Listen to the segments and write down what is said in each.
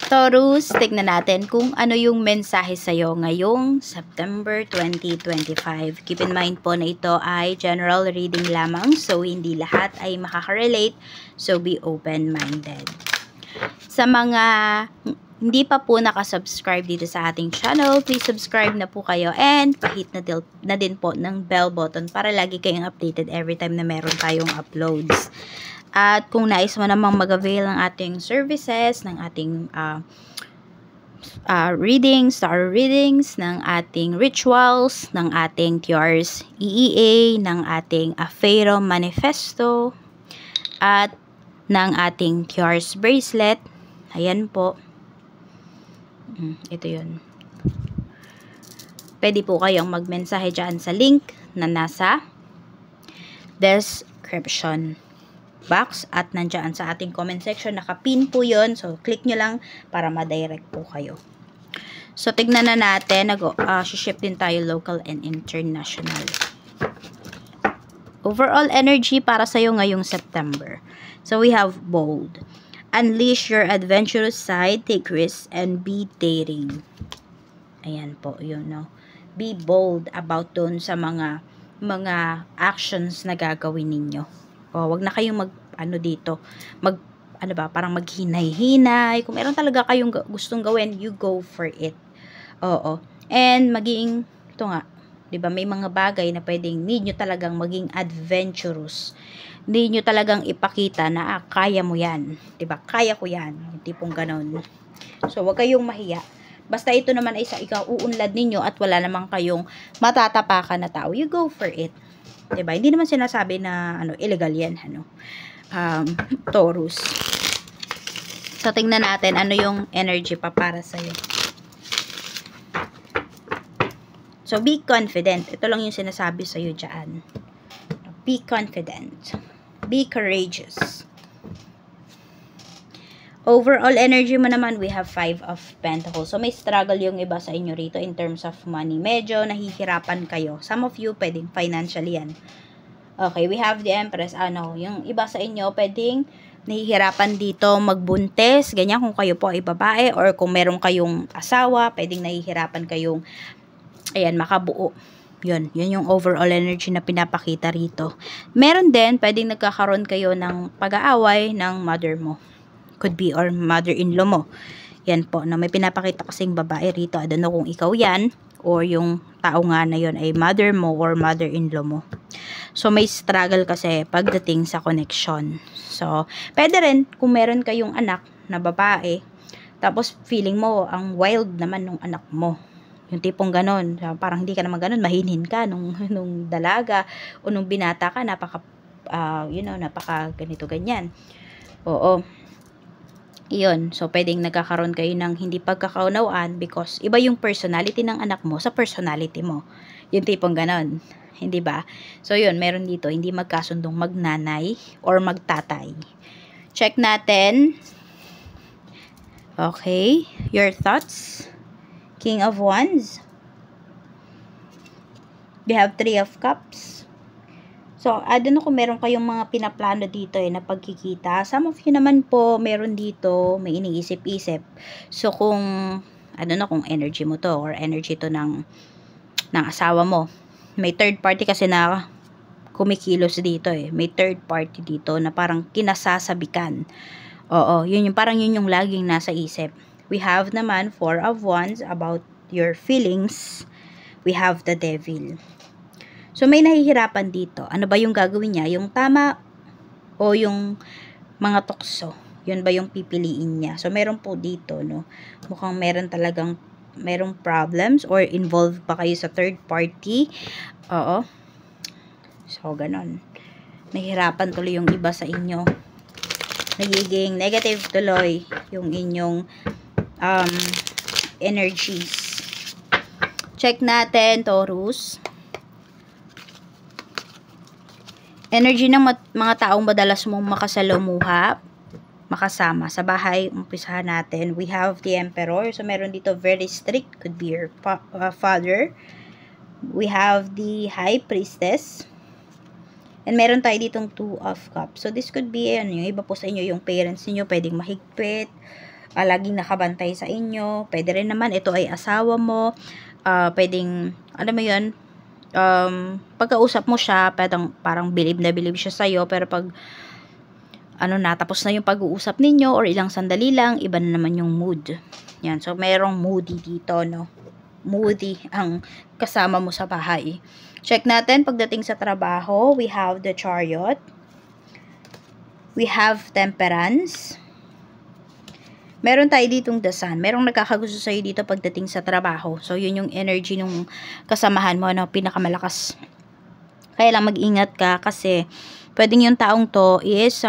Taurus, tignan natin kung ano yung mensahe sa'yo ngayong September 2025. Keep in mind po na ito ay general reading lamang, so hindi lahat ay makaka-relate, so be open-minded. Sa mga hindi pa po nakasubscribe dito sa ating channel, please subscribe na po kayo and pahit na din po ng bell button para lagi kayong updated every time na meron tayong uploads. At kung nais mo namang mag-avail ng ating services, ng ating readings, star readings, ng ating rituals, ng ating Cures EEA, ng ating Afero Manifesto, at ng ating Cures Bracelet, ayan po. Ito yun. Pwede po kayong magmensahe dyan sa link na nasa description box at nandyan sa ating comment section, nakapin po yun, so click nyo lang para ma-direct po kayo. So tignan na natin, ship din tayo local and international. Overall energy para sa'yo ngayong September. So we have bold. Unleash your adventurous side, take risks, and be daring. Ayan po, yun, no? Be bold about dun sa mga actions na gagawin ninyo. O, wag na kayong parang maghinay-hinay. Kung meron talaga kayong gustong gawin, you go for it. Oo. And ito nga, 'di ba, may mga bagay na pwedeng need nyo talagang maging adventurous. Need nyo talagang ipakita na kaya mo 'yan, 'di ba? Kaya ko 'yan, yung tipong ganon. So, wag kayong mahiya. Basta ito naman ay sa uunlad ninyo at wala namang kayong matatapakan na tao, you go for it. 'Di ba? Hindi naman sinasabi na illegal 'yan, Taurus. So tingnan natin ano yung energy pa para sa iyo. So be confident. Ito lang yung sinasabi sa iyo diyan. Be confident. Be courageous. Overall energy mo naman, we have 5 of Pentacles. So, may struggle yung iba sa inyo rito in terms of money. Medyo nahihirapan kayo. Some of you, pwedeng financially yan. Okay, we have the Empress. Yung iba sa inyo, pwedeng nahihirapan dito magbuntis. Ganyan, kung kayo po ay babae or kung meron kayong asawa, pwedeng nahihirapan kayong, makabuo. Yun yung overall energy na pinapakita rito. Meron din, pwedeng nagkakaroon kayo ng pag-aaway ng mother mo. Could be or mother-in-law mo. Yan po, na may pinapakita kasing babae rito. I don't know kung ikaw yan or yung tao nga na yun ay mother mo or mother-in-law mo. So, may struggle kasi pagdating sa connection. So, pwede rin kung meron kayong anak na babae, tapos feeling mo ang wild naman nung anak mo. Yung tipong ganon. Parang hindi ka naman ganon, mahinhin ka nung dalaga o nung binata ka, napaka ganito ganyan. Oo. Iyon, so pwedeng nagkakaroon kayo ng hindi pagkakaunawaan because iba yung personality ng anak mo sa personality mo. Yung tipong ganon, hindi ba? So yun, meron dito, hindi magkasundong magnanay or magtatay. Check natin. Okay, your thoughts. King of Wands. We have 3 of Cups. So, I don't know kung meron kayong mga pinaplano dito na pagkikita. Some of you naman po, meron dito, may iniisip-isip. So, kung energy mo to or energy to ng asawa mo. May third party kasi na kumikilos dito May third party dito na parang kinasasabikan. Oo, parang yun yung laging nasa isip. We have naman 4 of Wands about your feelings. We have the Devil. So, may nahihirapan dito. Ano ba yung gagawin niya? Yung tama o yung mga tukso? Yun ba yung pipiliin niya? So, meron po dito, no? Mukhang merong problems or involved pa kayo sa third party. Oo. So, ganon. Nahihirapan tuloy yung iba sa inyo. Nagiging negative tuloy yung inyong energies. Check natin, Taurus. Energy ng mga taong madalas mong makasalamuha, makasama sa bahay. Umpisahan natin. We have the Emperor. So, meron dito very strict. Could be your father. We have the High Priestess. And meron tayo ditong 2 of Cups. So, this could be, yung iba po sa inyo, yung parents niyo pwedeng mahigpit. laging nakabantay sa inyo. Pwede rin naman, ito ay asawa mo. Pwedeng, ano mo yun, pagkausap mo siya, parang bilib na bilib siya sa'yo, pero pag, tapos na yung pag-uusap ninyo, or ilang sandali lang, iba na naman yung mood. Yan, so merong moody dito, no? Moody ang kasama mo sa bahay. Check natin, pagdating sa trabaho, we have the Chariot. We have Temperance. Meron tayo ditong the Sun. Merong nagkakagusto sa'yo dito pagdating sa trabaho. So, yun yung energy nung kasamahan mo, no? Pinakamalakas. Kaya lang mag-ingat ka kasi pwedeng yung taong to is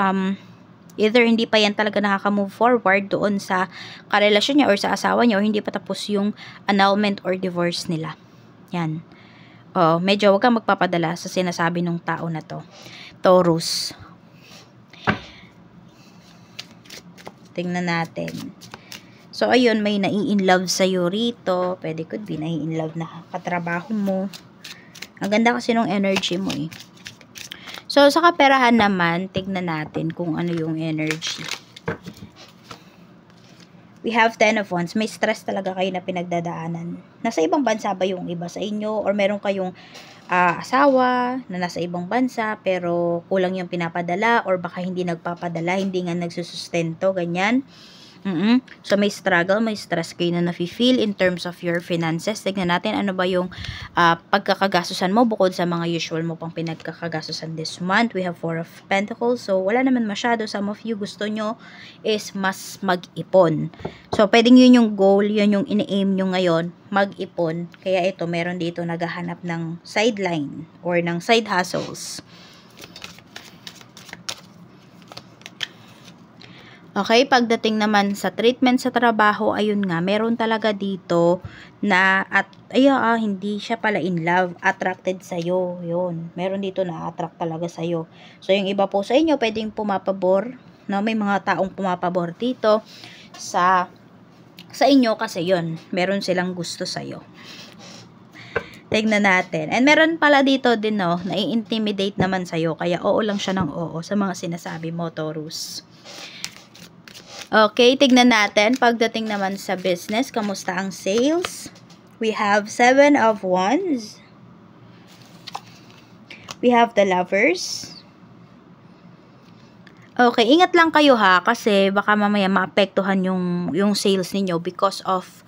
either hindi pa yan talaga nakaka-move forward doon sa karelasyon niya or sa asawa niya, or hindi pa tapos yung annulment or divorce nila. Yan. Medyo wag kang magpapadala sa sinasabi ng tao na to. Taurus. Tingnan natin. So, ayun, may nai-inlove sa'yo rito. Pwede could be nai-inlove na katrabaho mo. Ang ganda kasi nung energy mo eh. So, sa kaperahan naman, tignan natin kung ano yung energy. We have 10 of Wands. May stress talaga kayo na pinagdadaanan. Nasa ibang bansa ba yung iba sa inyo? Or meron kayong asawa na nasa ibang bansa pero kulang yung pinapadala, or baka hindi nagpapadala, hindi nga nagsusustento, ganyan. So, may struggle, may stress kayo na nafe-feel in terms of your finances. Tignan natin ano ba yung pagkakagastusan mo bukod sa mga usual mo pang pinagkakagastusan this month. We have 4 of Pentacles. So, wala naman masyado. Some of you gusto nyo is mas mag-ipon. So, pwedeng yun yung goal, yun yung ini-aim nyo ngayon, mag-ipon. Kaya ito, meron dito naghahanap ng sideline or ng side hustles. Okay, pagdating naman sa treatment sa trabaho, ayun nga, meron talaga dito na hindi siya pala in love, attracted sa'yo, yun. Meron dito na attract talaga sa'yo. So, yung iba po sa inyo, pwedeng pumapabor, no? May mga taong pumapabor dito sa inyo kasi yun, meron silang gusto sa'yo. Tignan natin. And meron pala dito din, no, nai-intimidate naman sa'yo, kaya oo lang siya ng oo sa mga sinasabi mo, Taurus. Okay, tignan natin. Pagdating naman sa business, kamusta ang sales? We have 7 of Wands. We have the Lovers. Okay, ingat lang kayo ha, kasi baka mamaya maapektuhan yung sales ninyo because of,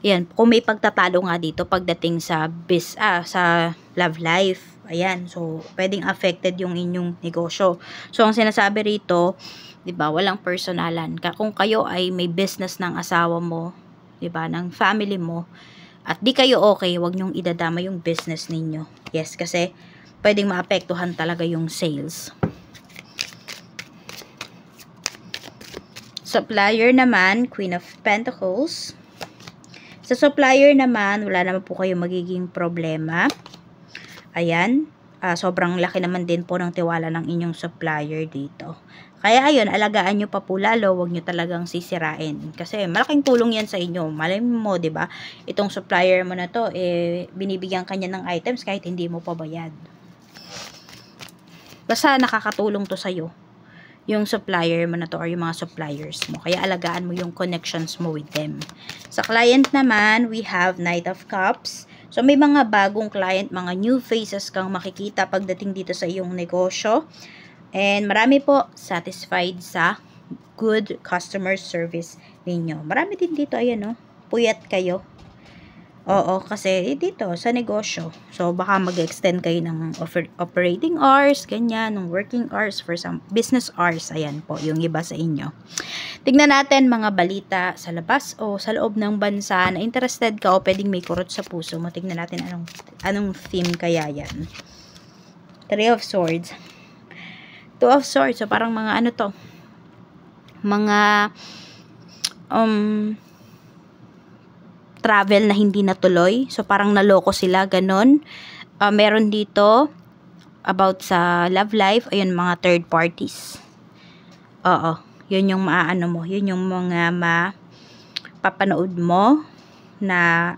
yan, kung may pagtatalo nga dito pagdating sa sa love life. Ayan, so, pwedeng affected yung inyong negosyo. So, ang sinasabi rito, diba, walang personalan. Kung kayo ay may business ng asawa mo, diba, ng family mo, at di kayo okay, wag nyong idadama yung business ninyo. Yes, kasi pwedeng maapektuhan talaga yung sales. Supplier naman, Queen of Pentacles. Sa supplier naman, wala naman po kayo magiging problema. Ayan, sobrang laki naman din po ng tiwala ng inyong supplier dito. Kaya ayun, alagaan nyo pa po lalo, huwag nyo talagang sisirain. Kasi malaking tulong yan sa inyo. Malay mo, diba? Itong supplier mo na to, binibigyan kanya ng items kahit hindi mo pa bayad. Basta nakakatulong to sa'yo, yung supplier mo na to or yung mga suppliers mo. Kaya alagaan mo yung connections mo with them. Sa client naman, we have Knight of Cups. So, may mga bagong client, mga new faces kang makikita pagdating dito sa iyong negosyo. And marami po satisfied sa good customer service ninyo. Marami din dito, ayan, no? Puyat kayo. Oo, kasi dito sa negosyo. So, baka mag-extend kayo ng operating hours, ganyan, ng working hours for some business hours. Ayan po, yung iba sa inyo. Tignan natin mga balita sa labas o sa loob ng bansa na interested ka o pwedeng may kurot sa puso mo. Tignan natin anong theme kaya yan. 3 of Swords. 2 of Swords. So, parang mga ano to? Mga travel na hindi natuloy. So, parang naloko sila, ganon. Meron dito about sa love life. Ayun, mga third parties. Oo. Yun yung maaano mo. Yun yung mga mapapanood mo na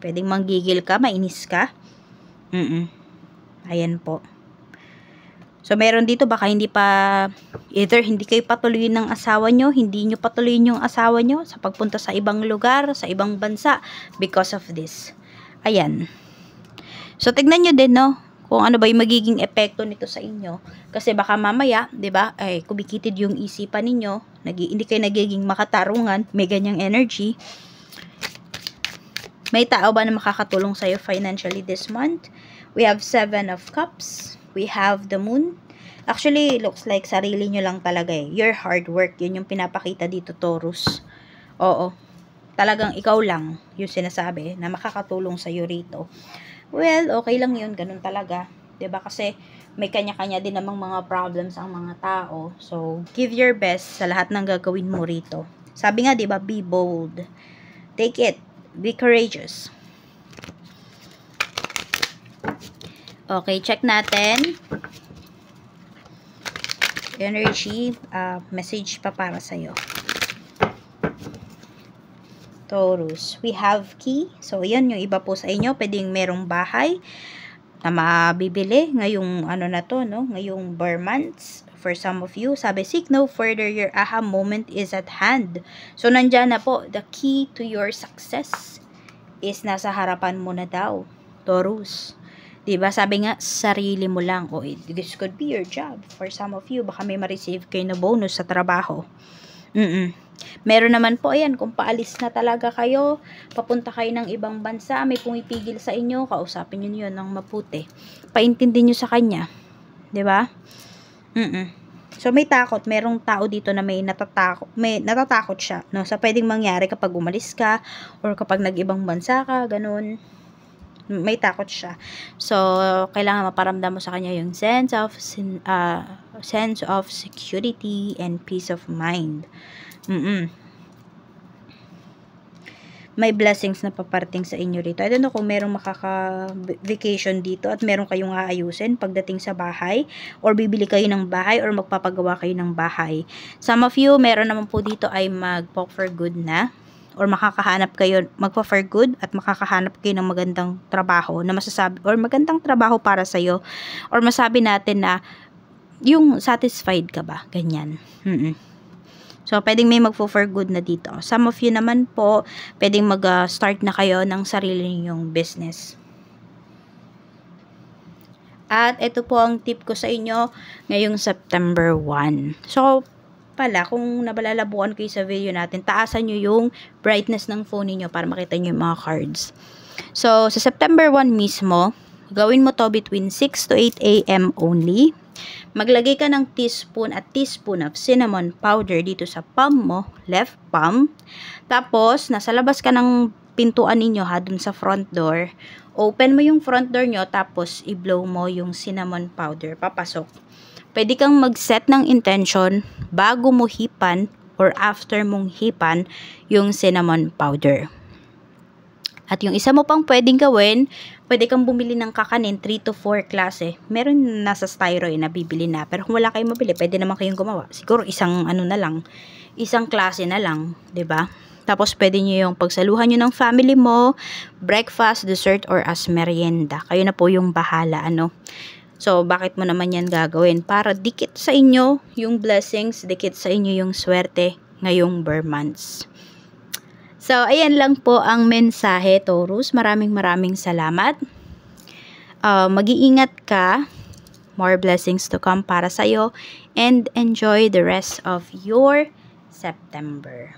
pwedeng manggigil ka, mainis ka. Ayan po. So, meron dito baka hindi pa, either hindi kayo patuloyin ng asawa nyo, hindi nyo patuloyin yung asawa nyo sa pagpunta sa ibang lugar, sa ibang bansa, because of this. Ayan. So, tignan nyo din, no, kung ano ba yung magiging epekto nito sa inyo. Kasi baka mamaya, 'di ba, ay kumikitid yung isipan ninyo, hindi kayo nagiging makatarungan, may ganyang energy. May tao ba na makakatulong sa'yo financially this month? We have 7 of Cups. We have the Moon. Actually, looks like sarili nyo lang talaga eh. Your hard work, yun yung pinapakita dito, Taurus. Oo. Talagang ikaw lang yung sinasabi na makakatulong sa'yo rito. Well, okay lang yun. Ganun talaga. 'Di ba? Kasi may kanya-kanya din namang mga problems ang mga tao. So, give your best sa lahat ng gagawin mo rito. Sabi nga, 'di ba, be bold. Take it. Be courageous. Okay, check natin. Energy, message pa para sa'yo. Taurus. We have key. So, yan yung iba po sa inyo. Pwedeng merong bahay na mabibili ngayong ano na to, no? Ngayong bar months. For some of you, sabi, seek no further, your aha moment is at hand. So, nandyan na po, the key to your success is nasa harapan mo na daw, Taurus. Diba? Sabi nga, sarili mo lang. O, this could be your job. For some of you, baka may ma-receive kayo na bonus sa trabaho. Meron naman po, ayan, kung paalis na talaga kayo, papunta kayo ng ibang bansa, may pumipigil sa inyo, kausapin nyo yun ng maputi. Paintindi nyo sa kanya. Diba? So, may takot. Merong tao dito na may natatakot siya, no? Sa pwedeng mangyari kapag umalis ka, or kapag nag-ibang bansa ka, ganun. May takot siya. So, kailangan maparamdam mo sa kanya yung sense of security and peace of mind. May blessings na paparating sa inyo rito. I don't know kung merong makaka-vacation dito at meron kayong aayusin pagdating sa bahay, or bibili kayo ng bahay, or magpapagawa kayo ng bahay. Some of you, meron naman po dito ay mag-poke for good na, or makakahanap kayo, magpa-for good, at makakahanap kayo ng magandang trabaho na masasabi, or magandang trabaho para sa'yo, or masabi natin na yung satisfied ka ba, ganyan. So, pwedeng may magpo-for good na dito. Some of you naman po, pwedeng mag-start na kayo ng sarili ninyong business. At ito po ang tip ko sa inyo ngayong September 1. So, pala, kung nabalalabuan kayo sa video natin, taasan nyo yung brightness ng phone niyo para makita nyo yung mga cards. So, sa September 1 mismo, gawin mo to between 6 to 8 a.m. only. Maglagay ka ng teaspoon at teaspoon of cinnamon powder dito sa palm mo, left palm. Tapos, nasa labas ka ng pintuan ninyo ha, dun sa front door. Open mo yung front door nyo, tapos i-blow mo yung cinnamon powder, papasok. Pwede kang mag-set ng intention bago mo hipan or after mong hipan yung cinnamon powder. At yung isa mo pang pwedeng gawin, pwede kang bumili ng kakanin, 3 to 4 klase. Meron nasa styroy na bibili na. Pero kung wala kayong mabili, pwede naman kayong gumawa. Siguro isang ano na lang, isang klase na lang, 'di ba? Tapos pwede niyo yung pagsaluhan niyo ng family mo, breakfast, dessert, or as merienda. Kayo na po yung bahala, ano. So, bakit mo naman yan gagawin? Para dikit sa inyo yung blessings, dikit sa inyo yung swerte ngayong bar months. So, ayan lang po ang mensahe, Taurus. Maraming salamat. Mag-iingat ka. More blessings to come para sa'yo. And enjoy the rest of your September.